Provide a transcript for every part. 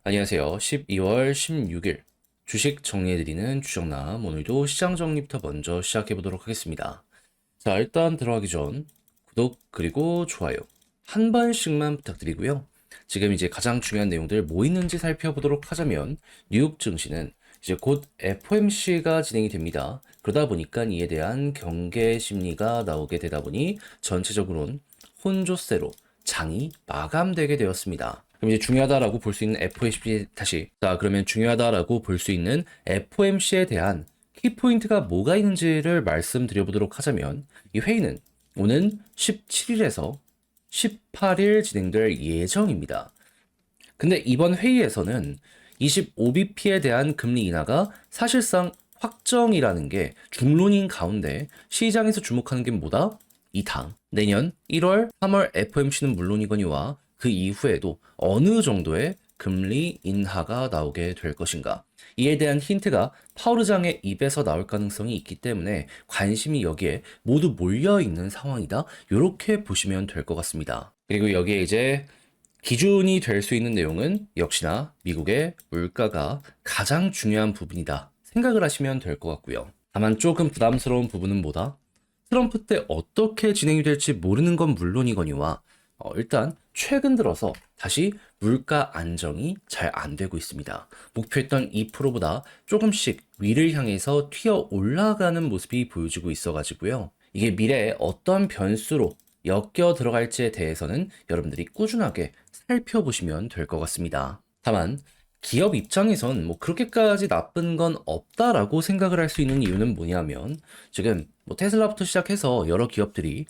안녕하세요. 12월 16일 주식 정리해드리는 주정남, 오늘도 시장 정리부터 먼저 시작해보도록 하겠습니다. 자, 일단 들어가기 전 구독 그리고 좋아요 한 번씩만 부탁드리고요. 지금 이제 가장 중요한 내용들 뭐 있는지 살펴보도록 하자면, 뉴욕 증시는 이제 곧 FOMC가 진행이 됩니다. 그러다 보니까 이에 대한 경계 심리가 나오게 되다 보니 전체적으로는 혼조세로 장이 마감되게 되었습니다. 그럼 이제 중요하다라고 볼 수 있는 FOMC 그러면 중요하다라고 볼 수 있는 FOMC에 대한 키포인트가 뭐가 있는지를 말씀드려 보도록 하자면, 이 회의는 오는 17일에서 18일 진행될 예정입니다. 근데 이번 회의에서는 25bp에 대한 금리 인하가 사실상 확정이라는 게 중론인 가운데, 시장에서 주목하는 게 뭐다? 이 당 내년 1월, 3월 FOMC는 물론이거니와 그 이후에도 어느 정도의 금리 인하가 나오게 될 것인가, 이에 대한 힌트가 파월 의장의 입에서 나올 가능성이 있기 때문에 관심이 여기에 모두 몰려 있는 상황이다, 이렇게 보시면 될 것 같습니다. 그리고 여기에 이제 기준이 될 수 있는 내용은 역시나 미국의 물가가 가장 중요한 부분이다 생각을 하시면 될 것 같고요. 다만 조금 부담스러운 부분은 뭐다? 트럼프 때 어떻게 진행이 될지 모르는 건 물론이거니와, 일단 최근 들어서 다시 물가 안정이 잘 안 되고 있습니다. 목표했던 2%보다 조금씩 위를 향해서 튀어 올라가는 모습이 보여지고 있어가지고요. 이게 미래에 어떤 변수로 엮여 들어갈지에 대해서는 여러분들이 꾸준하게 살펴보시면 될 것 같습니다. 다만 기업 입장에선 뭐 그렇게까지 나쁜 건 없다라고 생각을 할 수 있는 이유는 뭐냐면, 지금 뭐 테슬라부터 시작해서 여러 기업들이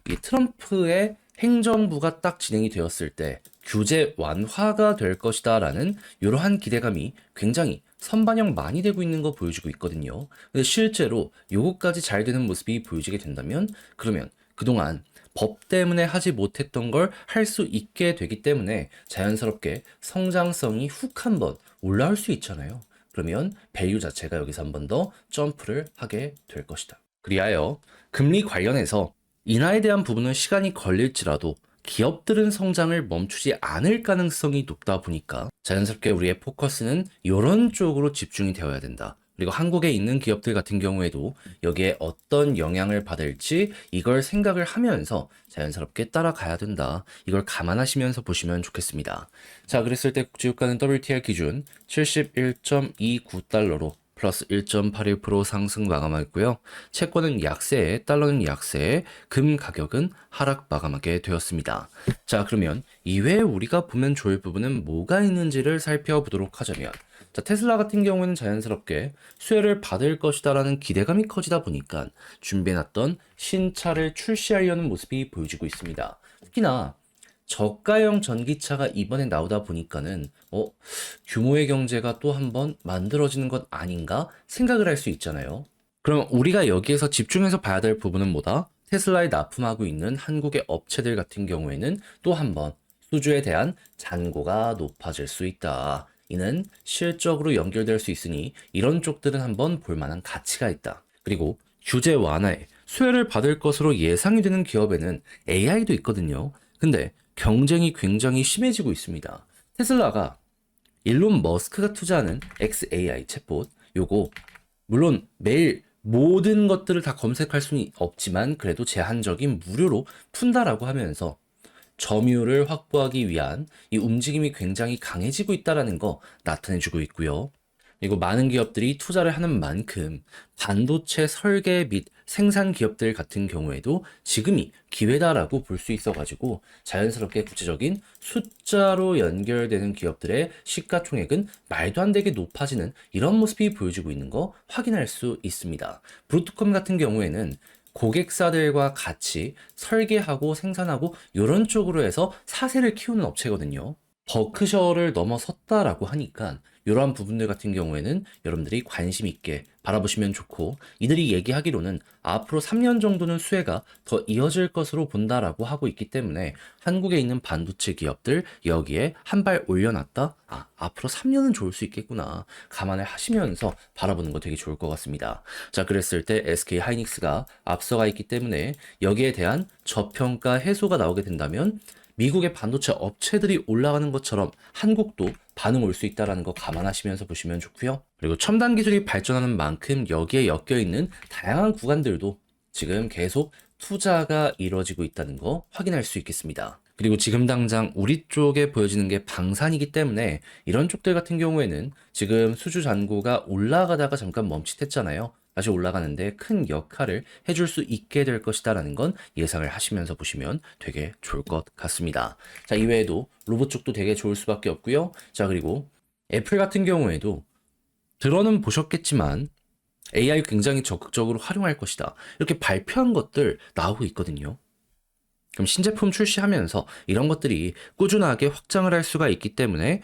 이 트럼프의 행정부가 딱 진행이 되었을 때 규제 완화가 될 것이다라는 이러한 기대감이 굉장히 선반영 많이 되고 있는 거 보여주고 있거든요. 근데 실제로 요거까지 잘 되는 모습이 보여지게 된다면, 그러면 그동안 법 때문에 하지 못했던 걸 할 수 있게 되기 때문에 자연스럽게 성장성이 훅 한번 올라올 수 있잖아요. 그러면 밸류 자체가 여기서 한 번 더 점프를 하게 될 것이다. 그리하여 금리 관련해서 인하에 대한 부분은 시간이 걸릴지라도 기업들은 성장을 멈추지 않을 가능성이 높다 보니까 자연스럽게 우리의 포커스는 이런 쪽으로 집중이 되어야 된다. 그리고 한국에 있는 기업들 같은 경우에도 여기에 어떤 영향을 받을지 이걸 생각을 하면서 자연스럽게 따라가야 된다. 이걸 감안하시면서 보시면 좋겠습니다. 자, 그랬을 때 국제유가는 WTI 기준 71.29달러로 플러스 1.81% 상승 마감하였고요. 채권은 약세에, 달러는 약세에, 금 가격은 하락 마감하게 되었습니다. 자, 그러면 이외에 우리가 보면 좋을 부분은 뭐가 있는지를 살펴보도록 하자면, 자, 테슬라 같은 경우에는 자연스럽게 수혜를 받을 것이다라는 기대감이 커지다 보니까 준비해놨던 신차를 출시하려는 모습이 보여지고 있습니다. 특히나 저가형 전기차가 이번에 나오다 보니까는 규모의 경제가 또 한번 만들어지는 것 아닌가 생각을 할 수 있잖아요. 그럼 우리가 여기에서 집중해서 봐야 될 부분은 뭐다? 테슬라에 납품하고 있는 한국의 업체들 같은 경우에는 또 한번 수주에 대한 잔고가 높아질 수 있다. 이는 실적으로 연결될 수 있으니 이런 쪽들은 한번 볼만한 가치가 있다. 그리고 규제 완화에 수혜를 받을 것으로 예상이 되는 기업에는 AI도 있거든요. 근데 경쟁이 굉장히 심해지고 있습니다. 테슬라가 일론 머스크가 투자하는 XAI 챗봇, 요거 물론 매일 모든 것들을 다 검색할 수는 없지만 그래도 제한적인 무료로 푼다라고 하면서 점유율을 확보하기 위한 이 움직임이 굉장히 강해지고 있다는 거 나타내주고 있고요. 그리고 많은 기업들이 투자를 하는 만큼 반도체 설계 및 생산 기업들 같은 경우에도 지금이 기회다라고 볼 수 있어가지고 자연스럽게 구체적인 숫자로 연결되는 기업들의 시가총액은 말도 안 되게 높아지는 이런 모습이 보여지고 있는 거 확인할 수 있습니다. 브로드컴 같은 경우에는 고객사들과 같이 설계하고 생산하고 이런 쪽으로 해서 사세를 키우는 업체거든요. 버크셔를 넘어섰다라고 하니까 이러한 부분들 같은 경우에는 여러분들이 관심 있게 바라보시면 좋고, 이들이 얘기하기로는 앞으로 3년 정도는 수혜가 더 이어질 것으로 본다라고 하고 있기 때문에 한국에 있는 반도체 기업들 여기에 한 발 올려놨다? 앞으로 3년은 좋을 수 있겠구나 감안을 하시면서 바라보는 거 되게 좋을 것 같습니다. 자, 그랬을 때 SK 하이닉스가 앞서가 있기 때문에 여기에 대한 저평가 해소가 나오게 된다면 미국의 반도체 업체들이 올라가는 것처럼 한국도 반응 올 수 있다는 거 감안하시면서 보시면 좋고요. 그리고 첨단 기술이 발전하는 만큼 여기에 엮여 있는 다양한 구간들도 지금 계속 투자가 이루어지고 있다는 거 확인할 수 있겠습니다. 그리고 지금 당장 우리 쪽에 보여지는 게 방산이기 때문에 이런 쪽들 같은 경우에는 지금 수주 잔고가 올라가다가 잠깐 멈칫했잖아요. 다시 올라가는데 큰 역할을 해줄 수 있게 될 것이다라는 건 예상을 하시면서 보시면 되게 좋을 것 같습니다. 자, 이외에도 로봇 쪽도 되게 좋을 수밖에 없고요. 자, 그리고 애플 같은 경우에도 들어는 보셨겠지만 AI 굉장히 적극적으로 활용할 것이다. 이렇게 발표한 것들 나오고 있거든요. 그럼 신제품 출시하면서 이런 것들이 꾸준하게 확장을 할 수가 있기 때문에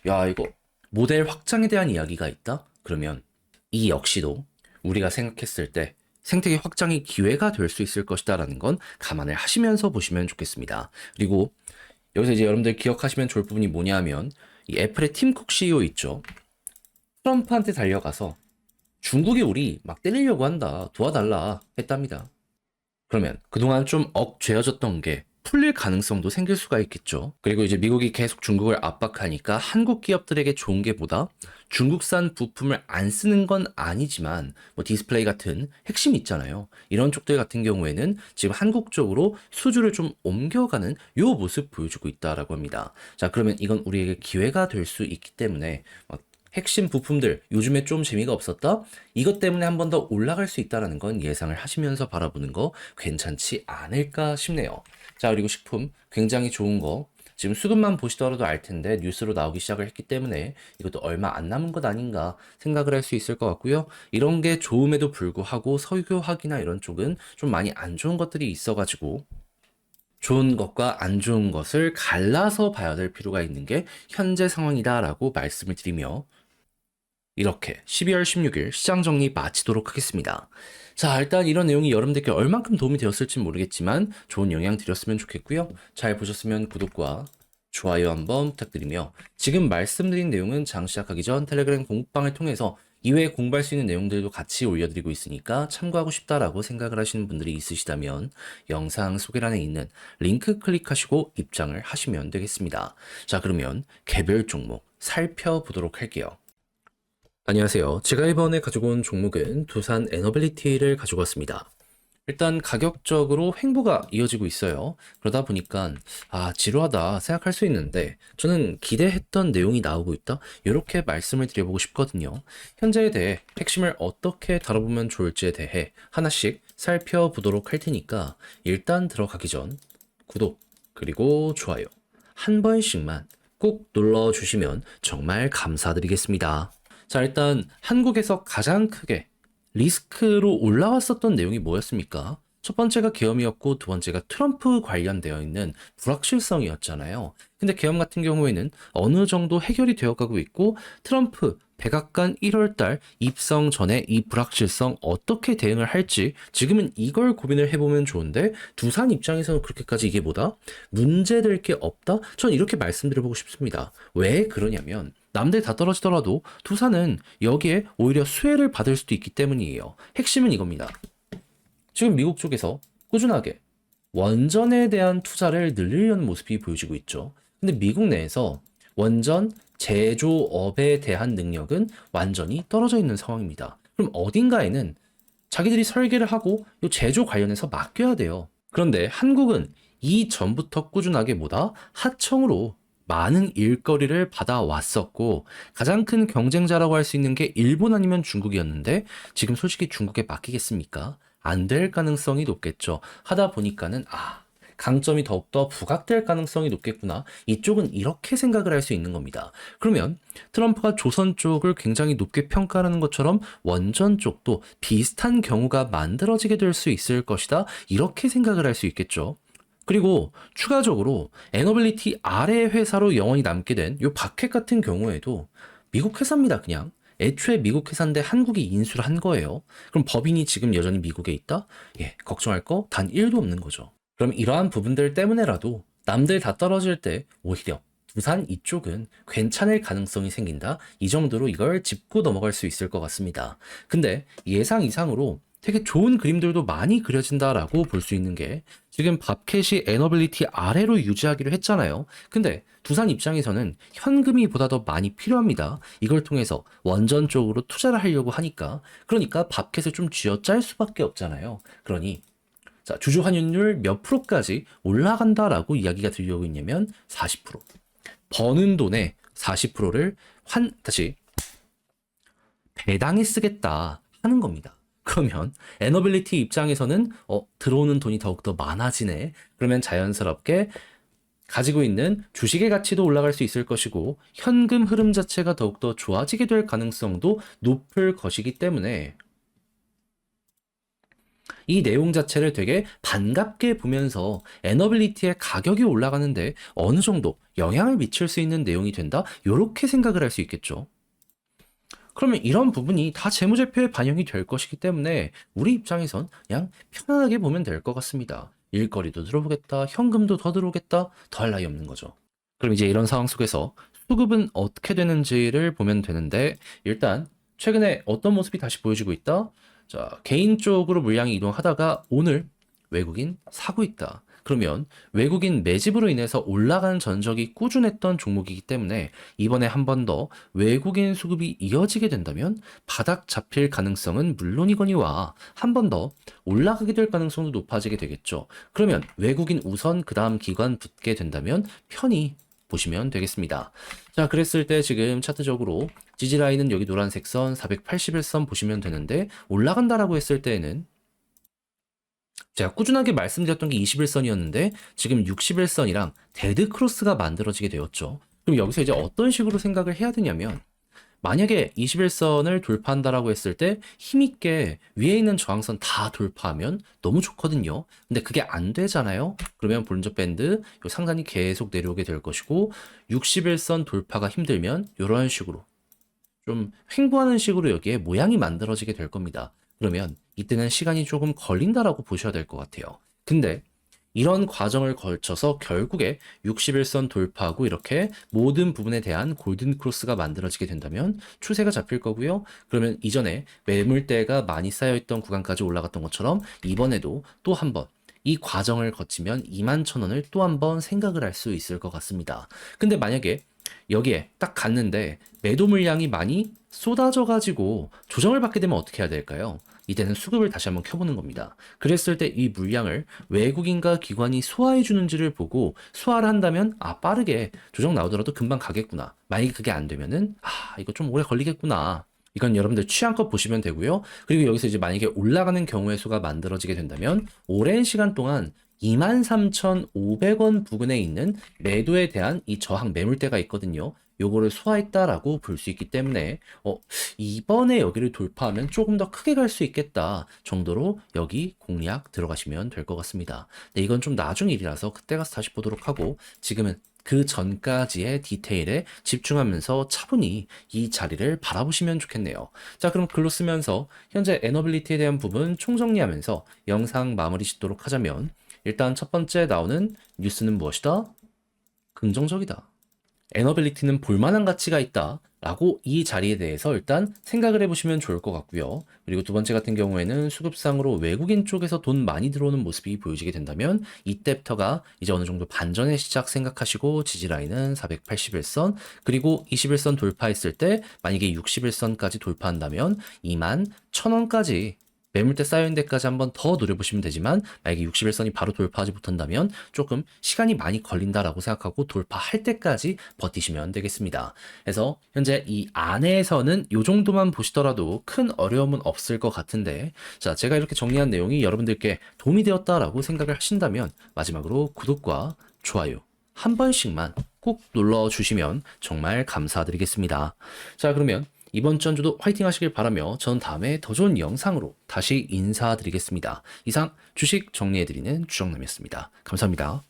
야, 이거 모델 확장에 대한 이야기가 있다? 그러면 이 역시도 우리가 생각했을 때 생태계 확장의 기회가 될 수 있을 것이다라는 건 감안을 하시면서 보시면 좋겠습니다. 그리고 여기서 이제 여러분들 기억하시면 좋을 부분이 뭐냐면 이 애플의 팀 쿡 CEO 있죠. 트럼프한테 달려가서 중국이 우리 막 때리려고 한다, 도와달라 했답니다. 그러면 그동안 좀 억죄어졌던 게 풀릴 가능성도 생길 수가 있겠죠. 그리고 이제 미국이 계속 중국을 압박하니까 한국 기업들에게 좋은 게 뭐다? 중국산 부품을 안 쓰는 건 아니지만 뭐 디스플레이 같은 핵심 있잖아요. 이런 쪽들 같은 경우에는 지금 한국 쪽으로 수주를 좀 옮겨가는 요 모습 보여주고 있다라고 합니다. 자, 그러면 이건 우리에게 기회가 될 수 있기 때문에 핵심 부품들 요즘에 좀 재미가 없었다? 이것 때문에 한 번 더 올라갈 수 있다는 건 예상을 하시면서 바라보는 거 괜찮지 않을까 싶네요. 자, 그리고 식품 굉장히 좋은 거 지금 수급만 보시더라도 알 텐데 뉴스로 나오기 시작을 했기 때문에 이것도 얼마 안 남은 것 아닌가 생각을 할 수 있을 것 같고요. 이런 게 좋음에도 불구하고 석유화학이나 이런 쪽은 좀 많이 안 좋은 것들이 있어가지고 좋은 것과 안 좋은 것을 갈라서 봐야 될 필요가 있는 게 현재 상황이다라고 말씀을 드리며 이렇게 12월 16일 시장 정리 마치도록 하겠습니다. 자, 일단 이런 내용이 여러분들께 얼만큼 도움이 되었을지 모르겠지만 좋은 영향 드렸으면 좋겠고요. 잘 보셨으면 구독과 좋아요 한번 부탁드리며 지금 말씀드린 내용은 장 시작하기 전 텔레그램 공부방을 통해서 이외에 공부할 수 있는 내용들도 같이 올려드리고 있으니까 참고하고 싶다라고 생각을 하시는 분들이 있으시다면 영상 소개란에 있는 링크 클릭하시고 입장을 하시면 되겠습니다. 자, 그러면 개별 종목 살펴보도록 할게요. 안녕하세요. 제가 이번에 가지고 온 종목은 두산 에너빌리티를 가지고 왔습니다. 일단 가격적으로 횡보가 이어지고 있어요. 그러다 보니까 지루하다 생각할 수 있는데 저는 기대했던 내용이 나오고 있다. 이렇게 말씀을 드려보고 싶거든요. 현재에 대해 핵심을 어떻게 다뤄보면 좋을지에 대해 하나씩 살펴보도록 할 테니까 일단 들어가기 전 구독 그리고 좋아요 한 번씩만 꼭 눌러주시면 정말 감사드리겠습니다. 자, 일단 한국에서 가장 크게 리스크로 올라왔었던 내용이 뭐였습니까? 첫 번째가 계엄이었고 두 번째가 트럼프 관련되어 있는 불확실성이었잖아요. 근데 계엄 같은 경우에는 어느 정도 해결이 되어가고 있고 트럼프 백악관 1월달 입성 전에 이 불확실성 어떻게 대응을 할지 지금은 이걸 고민을 해보면 좋은데 두산 입장에서는 그렇게까지 이게 뭐다? 문제될 게 없다? 전 이렇게 말씀드려보고 싶습니다. 왜 그러냐면 남들 다 떨어지더라도 두산은 여기에 오히려 수혜를 받을 수도 있기 때문이에요. 핵심은 이겁니다. 지금 미국 쪽에서 꾸준하게 원전에 대한 투자를 늘리려는 모습이 보여지고 있죠. 근데 미국 내에서 원전 제조업에 대한 능력은 완전히 떨어져 있는 상황입니다. 그럼 어딘가에는 자기들이 설계를 하고 이 제조 관련해서 맡겨야 돼요. 그런데 한국은 이전부터 꾸준하게 하청으로 많은 일거리를 받아왔었고 가장 큰 경쟁자라고 할 수 있는 게 일본 아니면 중국이었는데 지금 솔직히 중국에 맡기겠습니까? 안 될 가능성이 높겠죠. 하다 보니까는 강점이 더욱더 부각될 가능성이 높겠구나. 이쪽은 이렇게 생각을 할 수 있는 겁니다. 그러면 트럼프가 조선 쪽을 굉장히 높게 평가하는 것처럼 원전 쪽도 비슷한 경우가 만들어지게 될 수 있을 것이다. 이렇게 생각을 할 수 있겠죠. 그리고 추가적으로 에너빌리티 아래 회사로 영원히 남게 된 요 박핵 같은 경우에도 미국 회사입니다, 그냥. 애초에 미국 회사인데 한국이 인수를 한 거예요. 그럼 법인이 지금 여전히 미국에 있다? 예, 걱정할 거 단 1도 없는 거죠. 그럼 이러한 부분들 때문에라도 남들 다 떨어질 때 오히려 두산 이쪽은 괜찮을 가능성이 생긴다. 이 정도로 이걸 짚고 넘어갈 수 있을 것 같습니다. 근데 예상 이상으로 되게 좋은 그림들도 많이 그려진다라고 볼 수 있는 게 지금 밥캣이 에너빌리티 아래로 유지하기로 했잖아요. 근데 두산 입장에서는 현금이 보다 더 많이 필요합니다. 이걸 통해서 원전 쪽으로 투자를 하려고 하니까 그러니까 밥캣을 좀 쥐어짤 수밖에 없잖아요. 그러니 자, 주주 환율 몇 프로까지 올라간다라고 이야기가 들려오고 있냐면 40%. 버는 돈의 40%를 다시 배당에 쓰겠다 하는 겁니다. 그러면 에너빌리티 입장에서는 들어오는 돈이 더욱더 많아지네. 그러면 자연스럽게 가지고 있는 주식의 가치도 올라갈 수 있을 것이고 현금 흐름 자체가 더욱더 좋아지게 될 가능성도 높을 것이기 때문에 이 내용 자체를 되게 반갑게 보면서 에너빌리티의 가격이 올라가는데 어느 정도 영향을 미칠 수 있는 내용이 된다? 이렇게 생각을 할 수 있겠죠. 그러면 이런 부분이 다 재무제표에 반영이 될 것이기 때문에 우리 입장에선 그냥 편안하게 보면 될 것 같습니다. 일거리도 들어오겠다, 현금도 더 들어오겠다, 더할 나위 없는 거죠. 그럼 이제 이런 상황 속에서 수급은 어떻게 되는지를 보면 되는데 일단 최근에 어떤 모습이 다시 보여지고 있다? 자, 개인 쪽으로 물량이 이동하다가 오늘 외국인 사고 있다. 그러면 외국인 매집으로 인해서 올라간 전적이 꾸준했던 종목이기 때문에 이번에 한 번 더 외국인 수급이 이어지게 된다면 바닥 잡힐 가능성은 물론이거니와 한 번 더 올라가게 될 가능성도 높아지게 되겠죠. 그러면 외국인 우선 그 다음 기관 붙게 된다면 편히 보시면 되겠습니다. 자, 그랬을 때 지금 차트적으로 지지라인은 여기 노란색 선 481선 보시면 되는데 올라간다라고 했을 때에는 제가 꾸준하게 말씀드렸던 게 21선이었는데 지금 61선이랑 데드 크로스가 만들어지게 되었죠. 그럼 여기서 이제 어떤 식으로 생각을 해야 되냐면 만약에 21선을 돌파한다라고 했을 때 힘있게 위에 있는 저항선 다 돌파하면 너무 좋거든요. 근데 그게 안 되잖아요. 그러면 볼린저 밴드 요 상단이 계속 내려오게 될 것이고 61선 돌파가 힘들면 이런 식으로 좀 횡보하는 식으로 여기에 모양이 만들어지게 될 겁니다. 그러면 이때는 시간이 조금 걸린다라고 보셔야 될 것 같아요. 근데 이런 과정을 걸쳐서 결국에 61선 돌파하고 이렇게 모든 부분에 대한 골든 크로스가 만들어지게 된다면 추세가 잡힐 거고요. 그러면 이전에 매물대가 많이 쌓여있던 구간까지 올라갔던 것처럼 이번에도 또 한 번 이 과정을 거치면 21,000원을 또 한 번 생각을 할 수 있을 것 같습니다. 근데 만약에 여기에 딱 갔는데 매도 물량이 많이 쏟아져 가지고 조정을 받게 되면 어떻게 해야 될까요? 이때는 수급을 다시 한번 켜보는 겁니다. 그랬을 때 이 물량을 외국인과 기관이 소화해 주는지를 보고 소화를 한다면 빠르게 조정 나오더라도 금방 가겠구나. 만약에 그게 안 되면은 이거 좀 오래 걸리겠구나. 이건 여러분들 취향껏 보시면 되고요. 그리고 여기서 이제 만약에 올라가는 경우의 수가 만들어지게 된다면 오랜 시간 동안 23,500원 부근에 있는 매도에 대한 이 저항 매물대가 있거든요. 요거를 소화했다라고 볼 수 있기 때문에 이번에 여기를 돌파하면 조금 더 크게 갈 수 있겠다 정도로 여기 공략 들어가시면 될 것 같습니다. 근데 이건 좀 나중 일이라서 그때 가서 다시 보도록 하고 지금은 그 전까지의 디테일에 집중하면서 차분히 이 자리를 바라보시면 좋겠네요. 자, 그럼 글로 쓰면서 현재 에너빌리티에 대한 부분 총정리하면서 영상 마무리 짓도록 하자면 일단 첫 번째 나오는 뉴스는 무엇이다? 긍정적이다. 에너빌리티는 볼만한 가치가 있다 라고 이 자리에 대해서 일단 생각을 해보시면 좋을 것 같고요. 그리고 두 번째 같은 경우에는 수급상으로 외국인 쪽에서 돈 많이 들어오는 모습이 보여지게 된다면 이때부터가 이제 어느 정도 반전의 시작 생각하시고 지지라인은 481선 그리고 21선 돌파했을 때 만약에 61선까지 돌파한다면 21,000원까지 매물대 쌓여있는 데까지 한번 더 노려보시면 되지만 만약에 61선이 바로 돌파하지 못한다면 조금 시간이 많이 걸린다라고 생각하고 돌파할 때까지 버티시면 되겠습니다. 그래서 현재 이 안에서는 이 정도만 보시더라도 큰 어려움은 없을 것 같은데 자, 제가 이렇게 정리한 내용이 여러분들께 도움이 되었다라고 생각을 하신다면 마지막으로 구독과 좋아요 한 번씩만 꼭 눌러주시면 정말 감사드리겠습니다. 자, 그러면 이번 주 한 주도 화이팅 하시길 바라며 전 다음에 더 좋은 영상으로 다시 인사드리겠습니다. 이상 주식 정리해드리는 주정남이었습니다. 감사합니다.